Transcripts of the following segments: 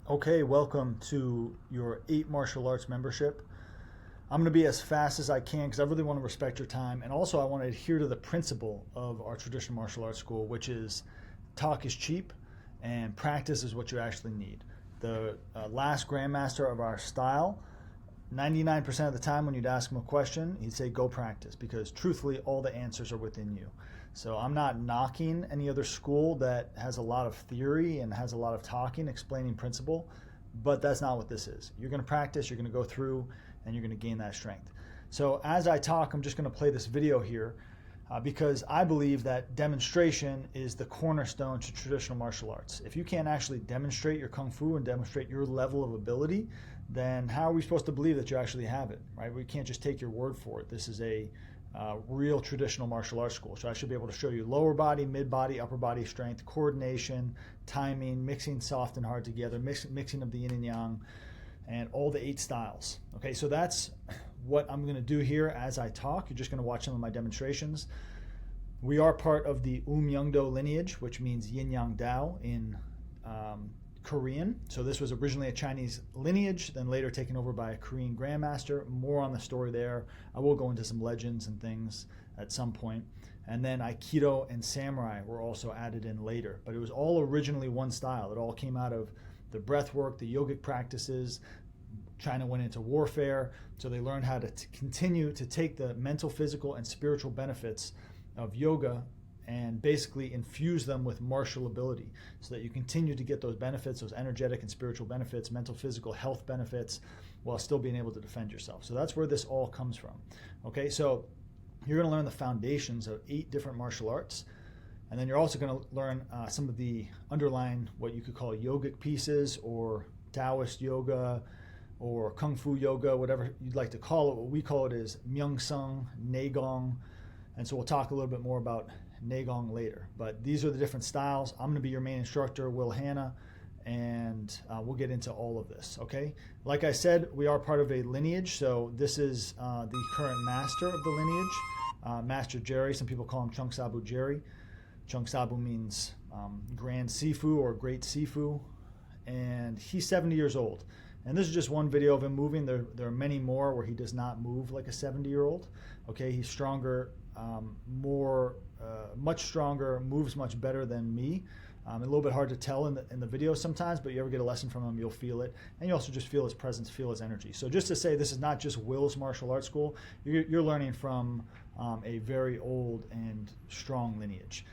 Okay, welcome to your 8 martial arts membership. I'm going to be as fast as I can because I really want to respect your time. And also, I want to adhere to the principle of our traditional martial arts school, which is talk is cheap and practice is what you actually need. The last grandmaster of our style, 99% of the time when you'd ask him a question, he'd say, go practice, because truthfully, all the answers are within you. So I'm not knocking any other school that has a lot of theory and has a lot of talking, explaining principle, but that's not what this is. You're going to practice, you're going to go through, and you're going to gain that strength. So as I talk, I'm just going to play this video here because I believe that demonstration is the cornerstone to traditional martial arts. If you can't actually demonstrate your Kung Fu and demonstrate your level of ability, then how are we supposed to believe that you actually have it, right? We can't just take your word for it. This is a real traditional martial arts school. So I should be able to show you lower body, mid body, upper body strength, coordination, timing, mixing soft and hard together, mixing of the yin and yang, and all the 8 styles. Okay, so that's what I'm going to do here as I talk. You're just going to watch some of my demonstrations. We are part of the Myeongdo lineage, which means Yin Yang Dao in Korean. So this was originally a Chinese lineage, then later taken over by a Korean grandmaster. More on the story there. I will go into some legends and things at some point. And then Aikido and Samurai were also added in later. But it was all originally one style. It all came out of the breath work, the yogic practices. China went into warfare, so they learned how to continue to take the mental, physical, and spiritual benefits of yoga and basically infuse them with martial ability so that you continue to get those benefits, those energetic and spiritual benefits, mental, physical, health benefits, while still being able to defend yourself. So that's where this all comes from. Okay, so you're going to learn the foundations of 8 different martial arts. And then you're also going to learn some of the underlying, what you could call yogic pieces, or Taoist yoga, or Kung Fu yoga, whatever you'd like to call it. What we call it is Myeongsung, Neigong. And so we'll talk a little bit more about Neigong later. But these are the different styles. I'm going to be your main instructor, Will Hanna, and we'll get into all of this, okay? Like I said, we are part of a lineage, so this is the current master of the lineage, Master Jerry. Some people call him Chung Sabu Jerry. Chung Sabu means Grand Sifu or Great Sifu, and he's 70 years old. And this is just one video of him moving. There are many more where he does not move like a 70-year-old. Okay, he's stronger, much stronger, moves much better than me. A little bit hard to tell in the video sometimes, but you ever get a lesson from him, you'll feel it. And you also just feel his presence, feel his energy. So just to say, this is not just Will's martial arts school. You're learning from a very old and strong lineage.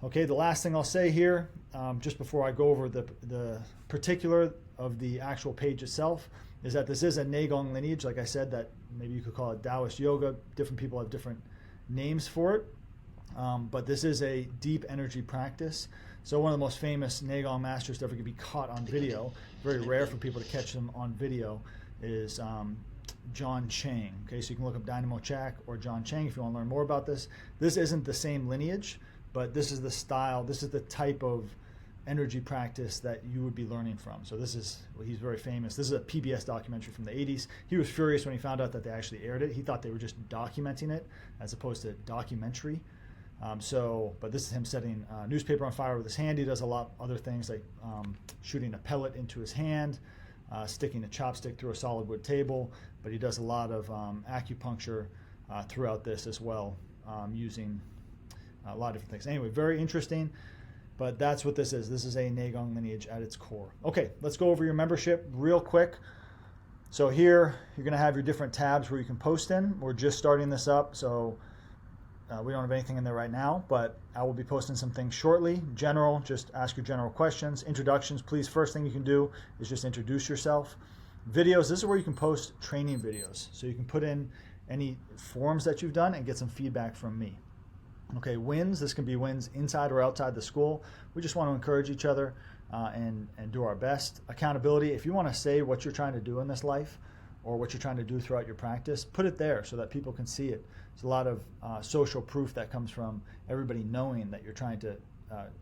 Okay, the last thing I'll say here, just before I go over the particular of the actual page itself, is that this is a Neigong lineage. Like I said, that maybe you could call it Taoist yoga. Different people have different names for it. But this is a deep energy practice. So one of the most famous Neigong masters to ever be caught on video, very rare for people to catch them on video, is John Chang. Okay, so you can look up Dynamo Chak or John Chang if you want to learn more about this. This isn't the same lineage, but this is the style, this is the type of energy practice that you would be learning from. So he's very famous. This is a PBS documentary from the 80s. He was furious when he found out that they actually aired it. He thought they were just documenting it as opposed to documentary. But this is him setting newspaper on fire with his hand. He does a lot of other things like shooting a pellet into his hand, sticking a chopstick through a solid wood table, but he does a lot of acupuncture throughout this as well, using a lot of different things. Anyway, very interesting, but that's what this is. This is a Neigong lineage at its core. Okay, let's go over your membership real quick. So here, you're going to have your different tabs where you can post in. We're just starting this up, so we don't have anything in there right now, but I will be posting some things shortly. General, just ask your general questions. Introductions, please, first thing you can do is just introduce yourself. Videos, this is where you can post training videos. So you can put in any forms that you've done and get some feedback from me. Okay, wins, this can be wins inside or outside the school. We just want to encourage each other and do our best. Accountability, if you want to say what you're trying to do in this life or what you're trying to do throughout your practice, put it there so that people can see it. There's a lot of social proof that comes from everybody knowing that you're trying to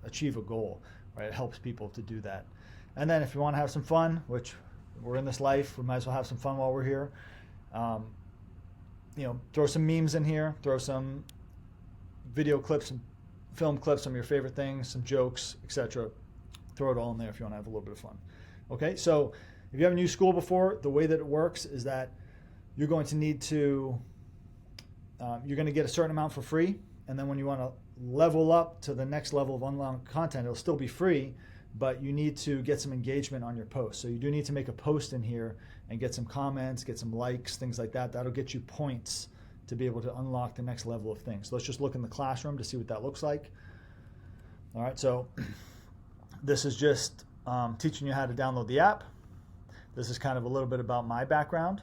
achieve a goal, right? It helps people to do that. And then if you want to have some fun, which we're in this life, we might as well have some fun while we're here. Throw some memes in here, throw some video clips, some film clips, some of your favorite things, some jokes, etc. throw it all in there if you want to have a little bit of fun. Okay, so if you haven't used Skool before, the way that it works is that you're going to need to, you're going to get a certain amount for free, and then when you want to level up to the next level of unlocked content, it'll still be free, but you need to get some engagement on your post. So you do need to make a post in here and get some comments, get some likes, things like that. That'll get you points to be able to unlock the next level of things. So let's just look in the classroom to see what that looks like. All right, so this is just teaching you how to download the app. This is kind of a little bit about my background.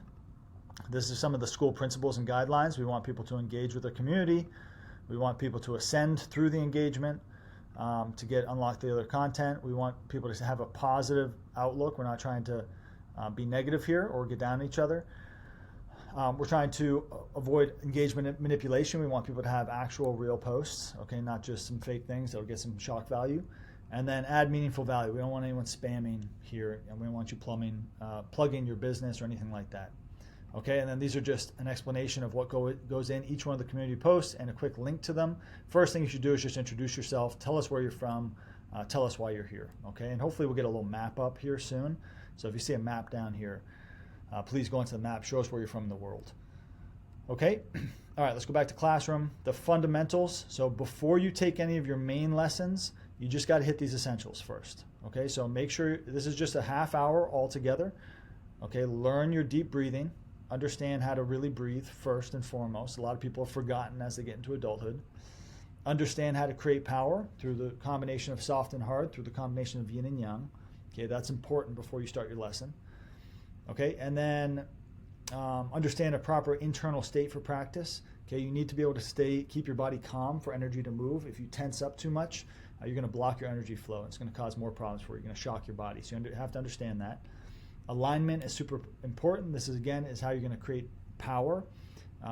This is some of the Skool principles and guidelines. We want people to engage with their community. We want people to ascend through the engagement to get unlock the other content. We want people to have a positive outlook. We're not trying to be negative here or get down on each other. We're trying to avoid engagement and manipulation. We want people to have actual real posts, okay, not just some fake things that will get some shock value. And then add meaningful value. We don't want anyone spamming here, and we don't want you plugging your business or anything like that. Okay, and then these are just an explanation of what goes in each one of the community posts and a quick link to them. First thing you should do is just introduce yourself, tell us where you're from, tell us why you're here, okay? And hopefully we'll get a little map up here soon. So if you see a map down here, please go into the map, show us where you're from in the world. Okay, all right, let's go back to classroom. The fundamentals, so before you take any of your main lessons, you just got to hit these essentials first. Okay, so make sure this is just a half hour altogether. Okay, learn your deep breathing. Understand how to really breathe first and foremost. A lot of people have forgotten as they get into adulthood. Understand how to create power through the combination of soft and hard, through the combination of yin and yang. Okay, that's important before you start your lesson. Okay, and then understand a proper internal state for practice. Okay, you need to be able to keep your body calm for energy to move. If you tense up too much, you're going to block your energy flow. It's going to cause more problems for you. You're going to shock your body. So you have to understand that. Alignment is super important. This is how you're going to create power,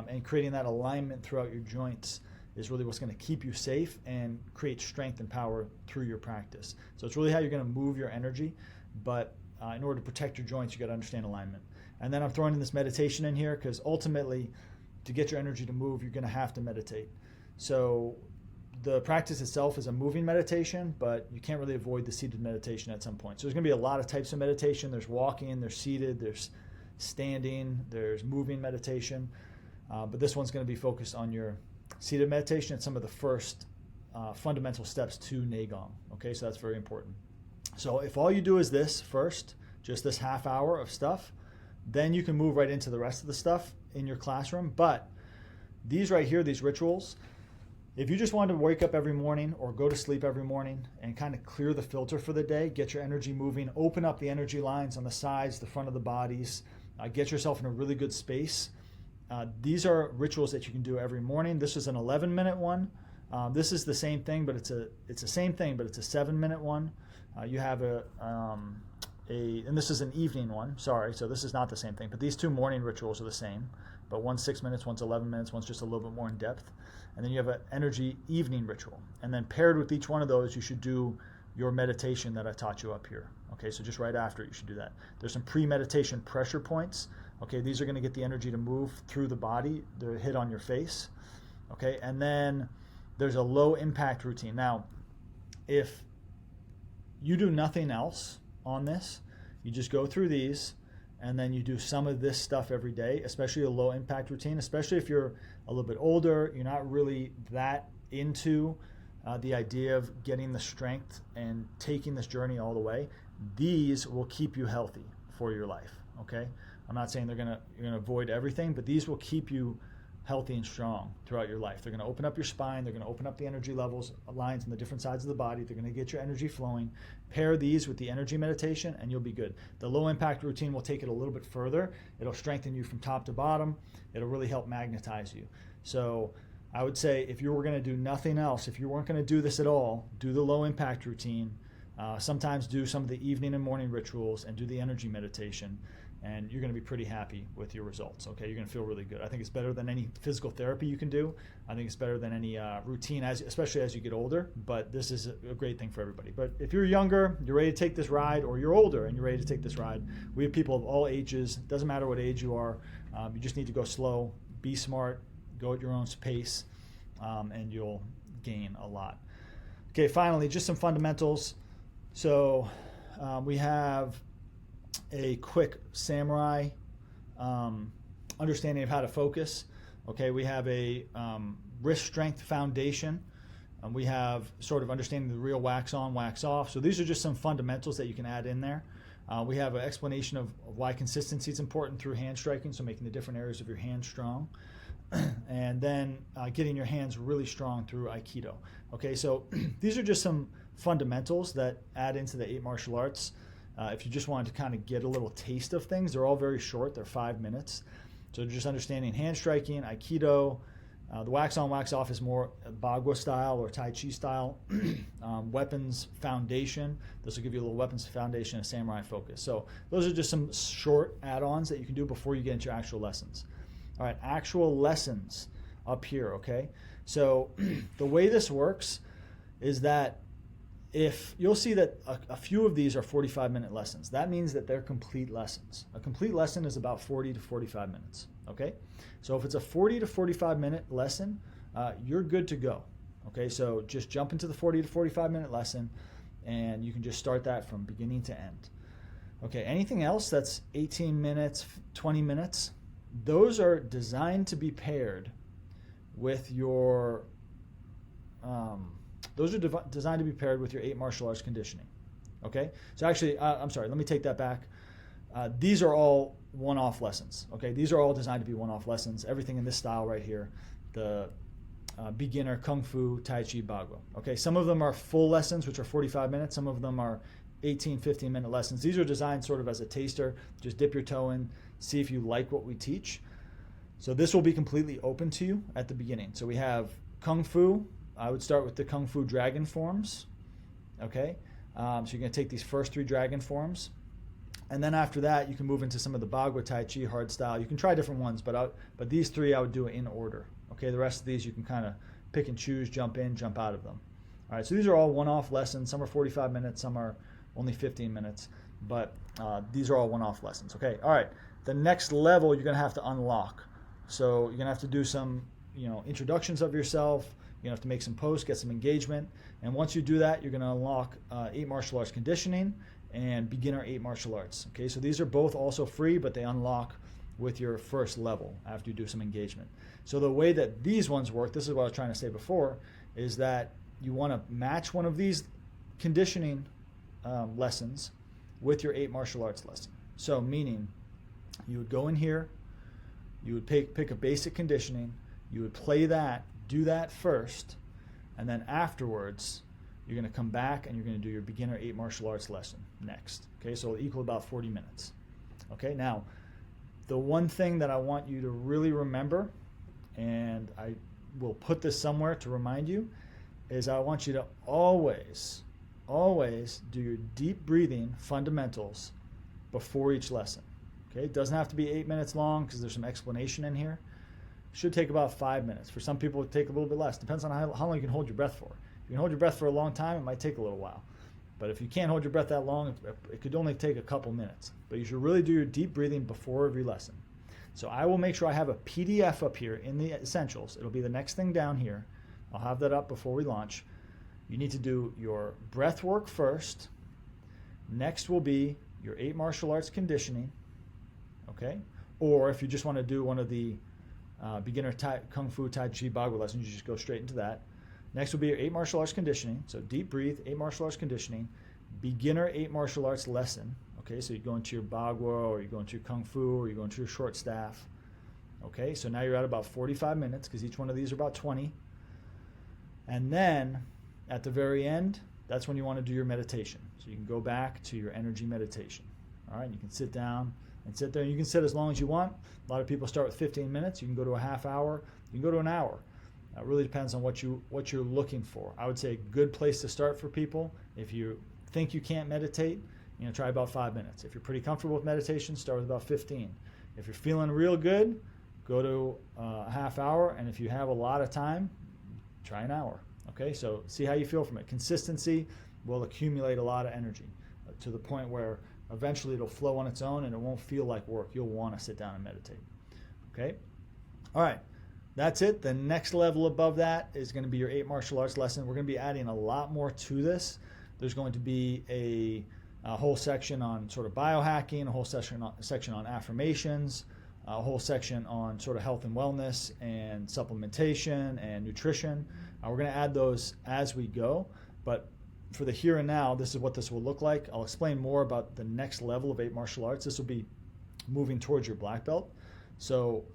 and creating that alignment throughout your joints is really what's going to keep you safe and create strength and power through your practice. So it's really how you're going to move your energy, but in order to protect your joints, you got to understand alignment. And then I'm throwing in this meditation in here because ultimately, to get your energy to move, you're going to have to meditate. So the practice itself is a moving meditation, but you can't really avoid the seated meditation at some point. So there's going to be a lot of types of meditation. There's walking, there's seated, there's standing, there's moving meditation. But this one's going to be focused on your seated meditation and some of the first fundamental steps to Neigong. Okay, so that's very important. So if all you do is this first, just this half hour of stuff, then you can move right into the rest of the stuff in your classroom. But these right here, these rituals, if you just want to wake up every morning or go to sleep every morning and kind of clear the filter for the day, get your energy moving, open up the energy lines on the sides, the front of the bodies, get yourself in a really good space. These are rituals that you can do every morning. This is an 11-minute one. This is the same thing, but it's a 7-minute one. You have and this is an evening one. Sorry, so this is not the same thing. But these two morning rituals are the same. But one's 6 minutes, one's 11 minutes, one's just a little bit more in depth. And then you have an energy evening ritual. And then paired with each one of those, you should do your meditation that I taught you up here. Okay, so just right after it, you should do that. There's some pre-meditation pressure points. Okay, these are going to get the energy to move through the body. They're hit on your face. Okay, and then there's a low impact routine. Now, if you do nothing else on this, you just go through these, and then you do some of this stuff every day, especially a low impact routine, especially if you're a little bit older, you're not really that into the idea of getting the strength and taking this journey all the way. These will keep you healthy for your life, okay? I'm not saying you're gonna avoid everything, but these will keep you healthy and strong throughout your life. They're going to open up your spine. They're going to open up the energy levels, lines in the different sides of the body. They're going to get your energy flowing. Pair these with the energy meditation and you'll be good. The low impact routine will take it a little bit further. It'll strengthen you from top to bottom. It'll really help magnetize you. So I would say if you were going to do nothing else, if you weren't going to do this at all, do the low impact routine. Sometimes do some of the evening and morning rituals and do the energy meditation. And you're going to be pretty happy with your results, okay? You're going to feel really good. I think it's better than any physical therapy you can do. I think it's better than any routine, especially as you get older, but this is a great thing for everybody. But if you're younger, you're ready to take this ride, or you're older and you're ready to take this ride, we have people of all ages. It doesn't matter what age you are. You just need to go slow, be smart, go at your own pace, and you'll gain a lot. Okay, finally, just some fundamentals. So we have a quick samurai understanding of how to focus. Okay, we have a wrist strength foundation. We have sort of understanding the real wax on, wax off. So these are just some fundamentals that you can add in there. We have an explanation of why consistency is important through hand striking, so making the different areas of your hand strong. And then getting your hands really strong through Aikido. Okay, so these are just some fundamentals that add into the 8 martial arts. If you just wanted to kind of get a little taste of things, they're all very short. They're 5 minutes. So just understanding hand striking, Aikido. The wax on, wax off is more Bagua style or Tai Chi style. Weapons foundation. This will give you a little weapons foundation and samurai focus. So those are just some short add-ons that you can do before you get into your actual lessons. All right, actual lessons up here, okay? So the way this works is that if you'll see that a few of these are 45-minute lessons. That means that they're complete lessons. A complete lesson is about 40 to 45 minutes, okay? So if it's a 40 to 45-minute lesson, you're good to go, okay? So just jump into the 40 to 45-minute lesson, and you can just start that from beginning to end. Okay, anything else that's 18 minutes, 20 minutes, those are designed to be paired with your designed to be paired with your 8 martial arts conditioning. Okay, so actually, I'm sorry, let me take that back. These are all one-off lessons. Okay, these are all designed to be one-off lessons. Everything in this style right here, the beginner Kung Fu, Tai Chi, Bagua. Okay, some of them are full lessons, which are 45 minutes. Some of them are 18, 15-minute lessons. These are designed sort of as a taster. Just dip your toe in, see if you like what we teach. So this will be completely open to you at the beginning. So we have Kung Fu. I would start with the Kung Fu dragon forms. Okay, so you're going to take these first 3 dragon forms. And then after that, you can move into some of the Bagua Tai Chi hard style. You can try different ones, but these 3 I would do it in order. Okay, the rest of these you can kind of pick and choose, jump in, jump out of them. All right, so these are all one-off lessons. Some are 45 minutes, some are only 15 minutes, but these are all one-off lessons. Okay, all right. The next level you're going to have to unlock. So you're going to have to do some, introductions of yourself. You're going to have to make some posts, get some engagement. And once you do that, you're going to unlock 8 martial arts conditioning and beginner 8 martial arts. Okay, so these are both also free, but they unlock with your first level after you do some engagement. So the way that these ones work, this is what I was trying to say before, is that you want to match one of these conditioning lessons with your 8 martial arts lesson. So meaning you would go in here, you would pick a basic conditioning, you would play that, do that first, and then afterwards you're going to come back and you're going to do your beginner 8 martial arts lesson next. Okay, so it'll equal about 40 minutes. Okay, now the one thing that I want you to really remember, and I will put this somewhere to remind you, is I want you to always do your deep breathing fundamentals before each lesson. Okay, it doesn't have to be 8 minutes long because there's some explanation in here. It should take about 5 minutes. For some people, it take a little bit less. Depends on how long you can hold your breath for. If you can hold your breath for a long time, it might take a little while. But if you can't hold your breath that long, it could only take a couple minutes. But you should really do your deep breathing before every lesson. So I will make sure I have a PDF up here in the essentials. It'll be the next thing down here. I'll have that up before we launch. You need to do your breath work first. Next will be your 8 martial arts conditioning. Okay? Or if you just want to do one of the beginner Kung Fu, Tai Chi, Bagua lessons, you just go straight into that. Next will be your 8 martial arts conditioning. So deep breathe, 8 martial arts conditioning, beginner 8 martial arts lesson. Okay, so you go into your Bagua, or you go into your Kung Fu, or you go into your short staff. Okay, so now you're at about 45 minutes because each one of these are about 20. And then at the very end, that's when you want to do your meditation. So you can go back to your energy meditation. All right, you can sit down and sit there. You can sit as long as you want. A lot of people start with 15 minutes. You can go to a half hour. You can go to an hour. It really depends on what you're looking for. I would say a good place to start for people, if you think you can't meditate, try about 5 minutes. If you're pretty comfortable with meditation, start with about 15. If you're feeling real good, go to a half hour. And if you have a lot of time, try an hour. Okay, so see how you feel from it. Consistency will accumulate a lot of energy to the point where eventually it'll flow on its own and it won't feel like work. You'll want to sit down and meditate. Okay? All right. That's it. The next level above that is going to be your 8 martial arts lesson. We're going to be adding a lot more to this. There's going to be a whole section on sort of biohacking, a whole section on affirmations, a whole section on sort of health and wellness and supplementation and nutrition. We're going to add those as we go, but for the here and now, this is what this will look like. I'll explain more about the next level of 8 martial arts. This will be moving towards your black belt. So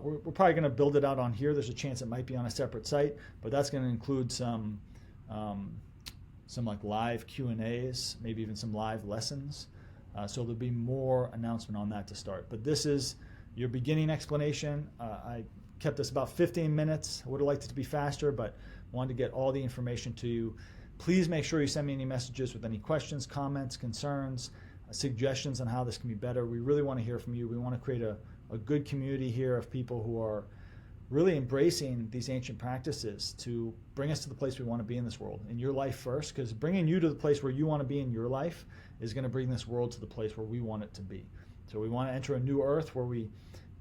we're probably going to build it out on here. There's a chance it might be on a separate site, but that's going to include some like live Q&As, maybe even some live lessons. So there'll be more announcement on that to start. But this is your beginning explanation. I kept this about 15 minutes. I would have liked it to be faster, but wanted to get all the information to you. Please make sure you send me any messages with any questions, comments, concerns, suggestions on how this can be better. We really want to hear from you. We want to create a good community here of people who are really embracing these ancient practices to bring us to the place we want to be in this world, in your life first, because bringing you to the place where you want to be in your life is going to bring this world to the place where we want it to be. So we want to enter a new earth where we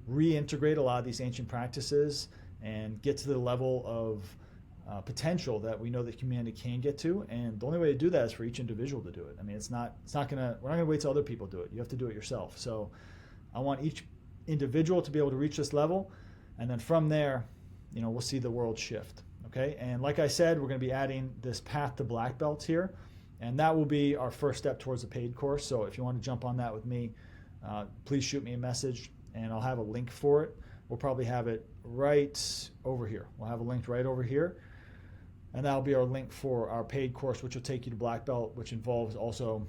reintegrate a lot of these ancient practices and get to the level of potential that we know that humanity can get to. And the only way to do that is for each individual to do it. I mean, we're not gonna wait till other people do it. You have to do it yourself. So I want each individual to be able to reach this level, and then from there, we'll see the world shift. Okay. And like I said, we're going to be adding this path to black belts here, and that will be our first step towards a paid course. So if you want to jump on that with me, please shoot me a message, and I'll have a link for it. We'll probably have it right over here. We'll have a link right over here, and that'll be our link for our paid course, which will take you to black belt, which involves also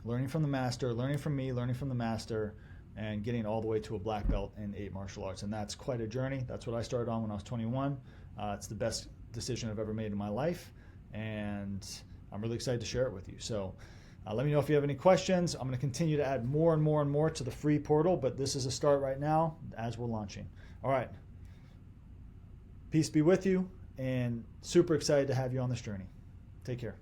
learning from the master, learning from me, learning from the master, and getting all the way to a black belt in 8 martial arts. And that's quite a journey. That's what I started on when I was 21. It's the best decision I've ever made in my life, and I'm really excited to share it with you. So let me know if you have any questions. I'm going to continue to add more and more and more to the free portal, but this is a start right now as we're launching. All right. Peace be with you, and super excited to have you on this journey. Take care.